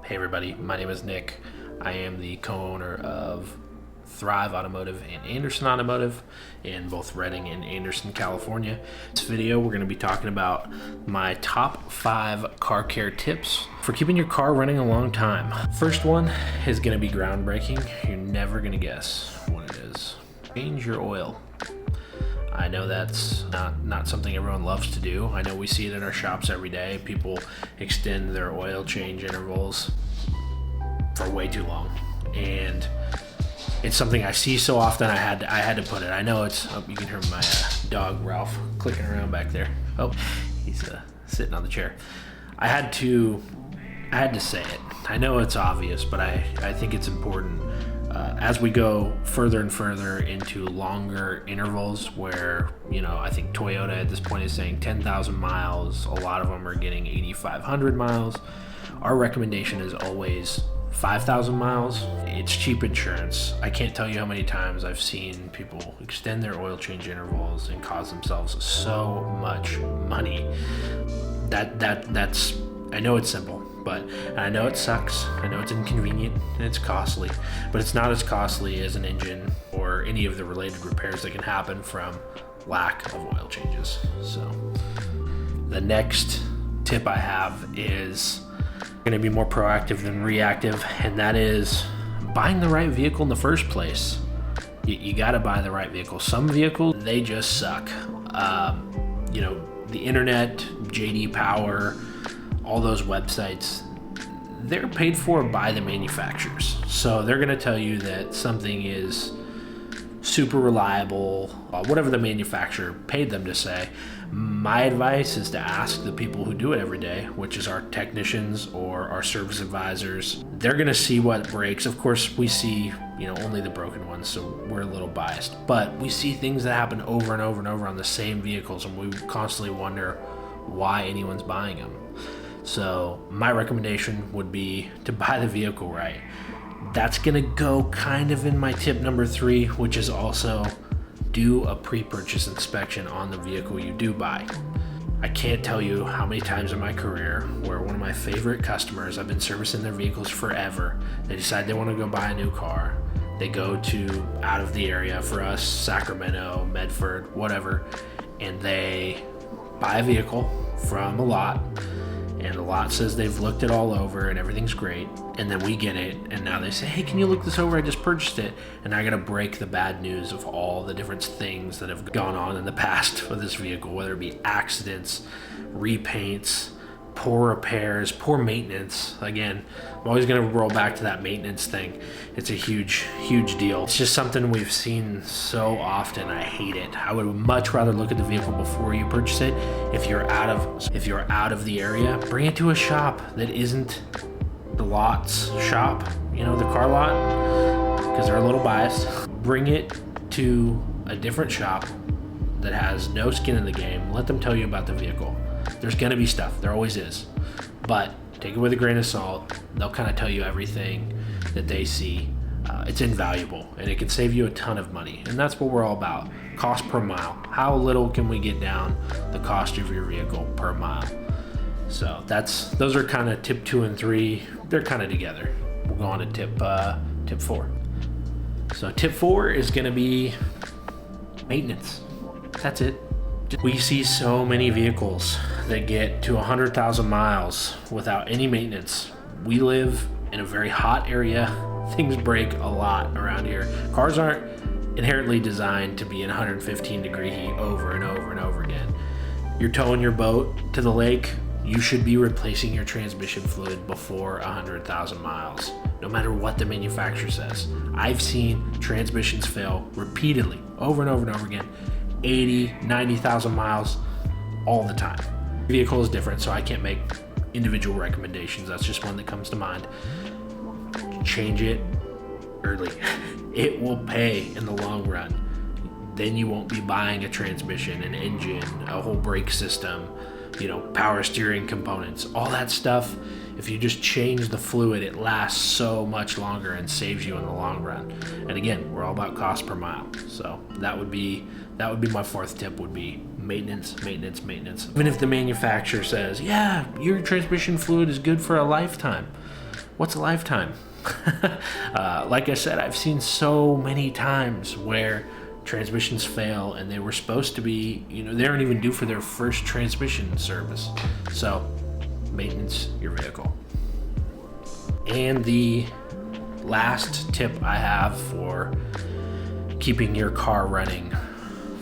Hey everybody, my name is Nick. I am the co-owner of Thrive Automotive and Anderson Automotive in both Redding and Anderson, California. In this video, we're going to be talking about my top 5 car care tips for keeping your car running a long time. First one is going to be groundbreaking. You're never going to guess what it is. Change your oil. I know that's not something everyone loves to do. I know we see it in our shops every day. People extend their oil change intervals for way too long, and it's something I see so often. I had to put it. I know it's. Oh, you can hear my dog Ralph clicking around back there. Oh, he's sitting on the chair. I had to say it. I know it's obvious, but I think it's important. As we go further and further into longer intervals where, I think Toyota at this point is saying 10,000 miles. A lot of them are getting 8,500 miles. Our recommendation is always 5,000 miles. It's cheap insurance. I can't tell you how many times I've seen people extend their oil change intervals and cause themselves so much money. That's, I know it's simple. But I know it sucks, I know it's inconvenient, and it's costly, but it's not as costly as an engine or any of the related repairs that can happen from lack of oil changes. So the next tip I have is going to be more proactive than reactive, and that is buying the right vehicle in the first place. You got to buy the right vehicle. Some vehicles, they just suck. The internet, JD Power, all those websites, they're paid for by the manufacturers. So they're going to tell you that something is super reliable, whatever the manufacturer paid them to say. My advice is to ask the people who do it every day, which is our technicians or our service advisors. They're going to see what breaks. Of course, we see, only the broken ones, so we're a little biased. But we see things that happen over and over and over on the same vehicles, and we constantly wonder why anyone's buying them. So my recommendation would be to buy the vehicle right. That's gonna go kind of in my tip number 3, which is also do a pre-purchase inspection on the vehicle you do buy. I can't tell you how many times in my career where one of my favorite customers, I've been servicing their vehicles forever, they decide they want to go buy a new car. They go to out of the area, for us, Sacramento, Medford, whatever, and they buy a vehicle from a lot. And the lot says they've looked it all over and everything's great. And then we get it, and now they say, hey, can you look this over? I just purchased it. And I gotta break the bad news of all the different things that have gone on in the past with this vehicle, whether it be accidents, repaints, poor repairs, poor maintenance. Again, I'm always gonna roll back to that maintenance thing. It's a huge, huge deal. It's just something we've seen so often. I hate it. I would much rather look at the vehicle before you purchase it. If you're out of the area, bring it to a shop that isn't the lot's shop, the car lot, because they're a little biased. Bring it to a different shop that has no skin in the game. Let them tell you about the vehicle. There's gonna be stuff, there always is, but take it with a grain of salt. They'll kind of tell you everything that they see. It's invaluable, and it can save you a ton of money, and that's what we're all about. Cost per mile. How little can we get down the cost of your vehicle per mile? So those are kind of tip 2 and 3. They're kind of together. We'll go on to tip 4. So tip 4 is gonna be maintenance. That's it. We see so many vehicles that get to 100,000 miles without any maintenance. We live in a very hot area. Things break a lot around here. Cars aren't inherently designed to be in 115 degree heat over and over and over again. You're towing your boat to the lake, you should be replacing your transmission fluid before 100,000 miles, no matter what the manufacturer says. I've seen transmissions fail repeatedly, over and over and over again. 80, 90,000 miles all the time. The vehicle is different, so I can't make individual recommendations. That's just one that comes to mind. Change it early. It will pay in the long run. Then you won't be buying a transmission, an engine, a whole brake system, power steering components, all that stuff. If you just change the fluid, it lasts so much longer and saves you in the long run. And again, we're all about cost per mile. So that would be my 4th tip, would be maintenance. Even if the manufacturer says, yeah, your transmission fluid is good for a lifetime. What's a lifetime? Like I said, I've seen so many times where transmissions fail and they were supposed to be, they aren't even due for their first transmission service. So maintenance your vehicle. And the last tip I have for keeping your car running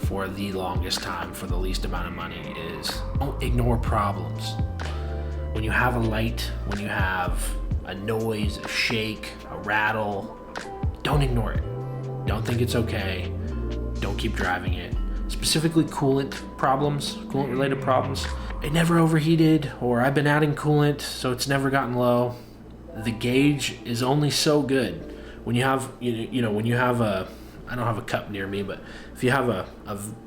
for the longest time for the least amount of money is don't ignore problems. When you have a light, when you have a noise, a shake, a rattle, don't ignore it. Don't think it's okay. Don't keep driving it. Specifically coolant related problems. It never overheated, or I've been adding coolant so it's never gotten low. The gauge is only so good. When you have, when you have I don't have a cup near me, but if you have a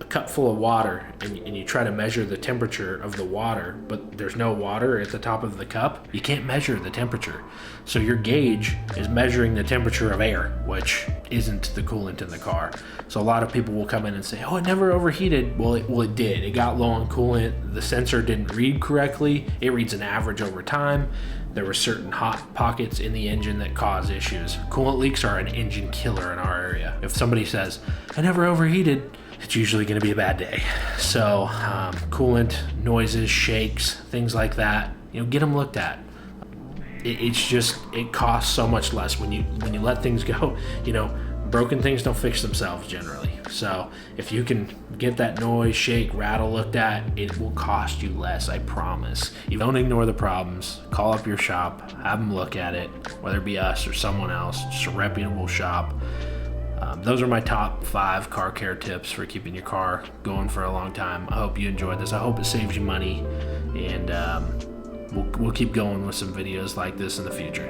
cup full of water and you try to measure the temperature of the water, but there's no water at the top of the cup, you can't measure the temperature. So your gauge is measuring the temperature of air, which isn't the coolant in the car. So a lot of people will come in and say, oh, it never overheated. Well, it did. It got low on coolant. The sensor didn't read correctly. It reads an average over time. There were certain hot pockets in the engine that cause issues. Coolant leaks are an engine killer in our area. If somebody says, I never overheated, it's usually going to be a bad day. So coolant, noises, shakes, things like that, get them looked at. It costs so much less when you let things go. Broken things don't fix themselves generally. So if you can get that noise, shake, rattle looked at, it will cost you less, I promise. You don't ignore the problems. Call up your shop, have them look at it, whether it be us or someone else, just a reputable shop. Those are my top 5 car care tips for keeping your car going for a long time. I hope you enjoyed this. I hope it saves you money, and we'll keep going with some videos like this in the future.